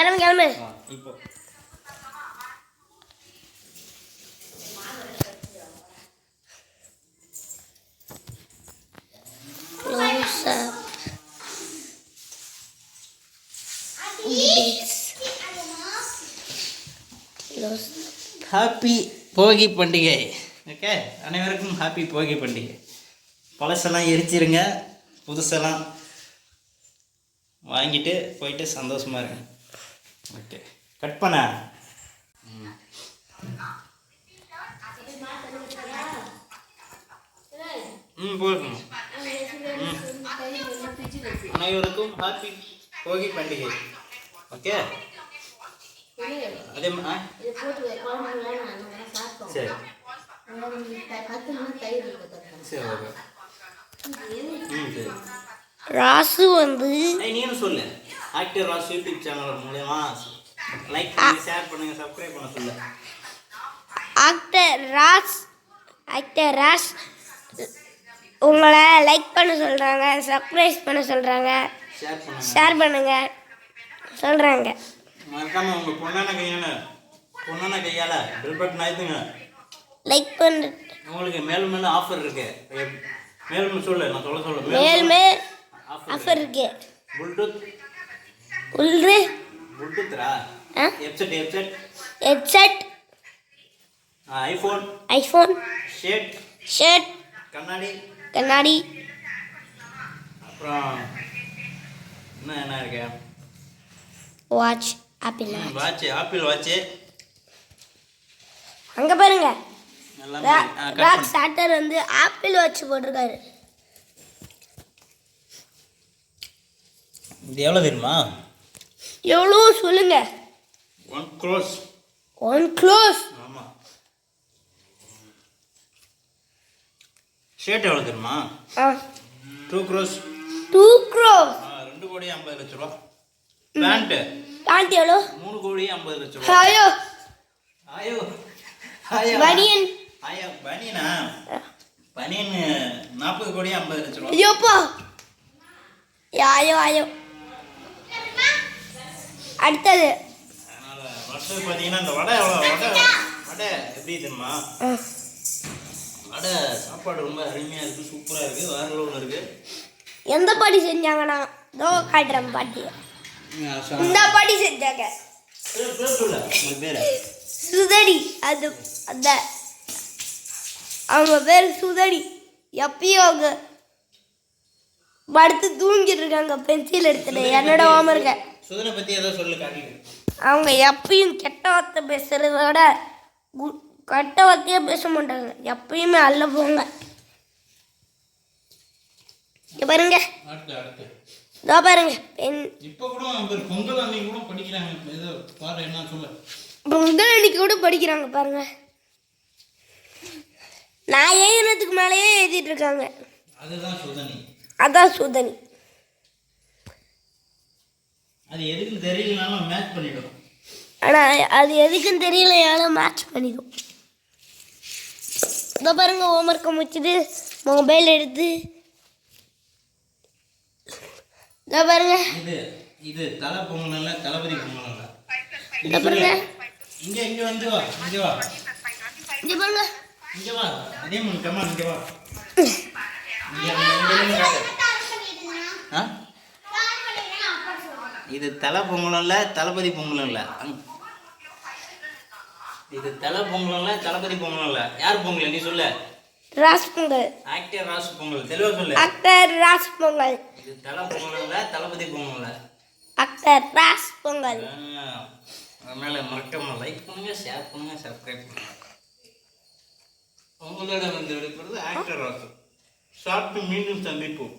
கிளம்பு இப்போ ஹாப்பி போகி பண்டிகை. ஓகே, அனைவருக்கும் ஹாப்பி போகி பண்டிகை. பழசெல்லாம் எரிச்சிருங்க, புதுசெல்லாம் வாங்கிட்டு போயிட்டு சந்தோஷமாக இருங்க. ஓகே, கட் பண்ண. போகணும். அனைவருக்கும் ஹாப்பி போகி பண்டிகை. ஓகே, அதே சரி சரி ஓகே. சரி ராசு வந்து நீங்களும் சொல்லு. ஆக்டர் ராசு யூடியூப் சேனல் மூலமா லைக் பண்ணி ஷேர் பண்ணுங்க, சப்ஸ்கிரைப் பண்ண சொல்லு. ஆக்டர் ராஸ் உங்களை லைக் பண்ண சொல்கிறாங்க, சப்ஸ்கிரைப் பண்ண சொல்கிறாங்க, ஷேர் பண்ணுங்க சொல்கிறாங்க. மறக்காம உங்கள் பொண்ணான கையால் பெல் பட்டன் அழுத்துங்க. லைக் பண்ணு. உங்களுக்கு மேலும் மேலும் ஆஃபர் இருக்கு. மேலும் சொல்லு, நான் சொல்ல மேலும் ஆஃபர் இருக்கு. ப்ளூடூத்ரா ஹெட்செட் ஐஃபோன் ஷர்ட் கண்ணாடி அப்புறம் என்ன இருக்கு, வாட்ச் ஆப்பிள் வாட்ச். அங்கே பாருங்க, ராக் ஸ்டார்டர் வந்து ஆப்பிள் வாட்ச் போட்டிருக்காரு. இது எவ்வளோ தெரியுமா? எவ்வளோ சொல்லுங்க. 1 crore. ஆமாம். ஷர்ட் எவ்வளோ தெரியுமா? 2 crore. 2,50,00,000 ரூபா. பேண்ட் எவ்வளோ? 3,50,00,000 ரூபா. பனியனா? பனியன் 40,50,00,000 ரூபா. ஐயோப்பா, ஆயோ. அடுத்தது வருஷம் பார்த்தீங்கன்னா இந்த வடை எப்படி தெரியுமா? வடை சாப்பாடு ரொம்ப அருமையாக இருக்குது, சூப்பராக இருக்குது, வேற லெவலில் இருக்குது. எந்த பாட்டி செஞ்சாங்கன்னா தோ காட்டுறேன் பாட்டி. இந்த பாட்டி செஞ்சாங்க சுதடி. அந்த அவங்க பேர் சுதடி. எப்பயும் அவங்க படுத்து தூங்கிட்டு இருக்காங்க பென்சில் எடுத்துட்டு. என்னோட ஹோம்வொர்க்க சுதனை பற்றி ஏதோ சொல்லு காட்டிட்டு. அவங்க எப்பயும் கெட்ட வார்த்தை பேசுறதோட கெட்ட வார்த்தையே பேச மாட்டாங்க, எப்பயுமே அல்ல போங்க. பாருங்க, இதோ பாருங்க. பொங்கல் அன்னைக்கு கூட படிக்கிறாங்க. பொங்கல் அன்னைக்கு கூட படிக்கிறாங்க பாருங்க. நான் எழுதுறதுக்கு மேலேயே எழுதிட்டு இருக்காங்க. அதான் சுதனி. அது எதுக்குன்னு தெரியலனாலும் மேட்ச் பண்ணிடும். ஆனால் அது எதுக்குன்னு தெரியலையாலும் மேட்ச் பண்ணிடும். இதோ பாருங்க, ஹோம்வொர்க்கை முடிச்சுட்டு மொபைல் எடுத்து இதோ பாருங்க. இது தலை பொங்கல், தளபதி பொங்கல். இதோ பாருங்க, இங்கே வந்து வா, இங்கே வா, இங்கே பாருங்க, இங்கே வா. அதே முன்கம்மா இங்கே வா. இது தலை பொங்கலும் இல்லை, தளபதி பொங்கலும் இல்லை. இது தலை பொங்கலும் இல்லை, தளபதி பொங்கலும் இல்லை. யார் பொங்கல் நீ சொல்லு? ராஸ் பொங்கல். ஆக்டர் ராஸ் பொங்கல். தெளிவாக சொல்லு. ஆக்டர் ராஸ் பொங்கல். இது தலை பொங்கலும் இல்லை, தளபதி பொங்கலும் இல்லை, ஆக்டர் ராஸ் பொங்கல். அதனால மறக்காம லைக் பண்ணுங்க, ஷேர் பண்ணுங்க, சப்ஸ்கிரைப் பண்ணுங்க. உங்களோட வந்து விடைபெறுவது ஆக்டர் ராசு. சாப்பிட்டு மீண்டும் சந்திப்போம்.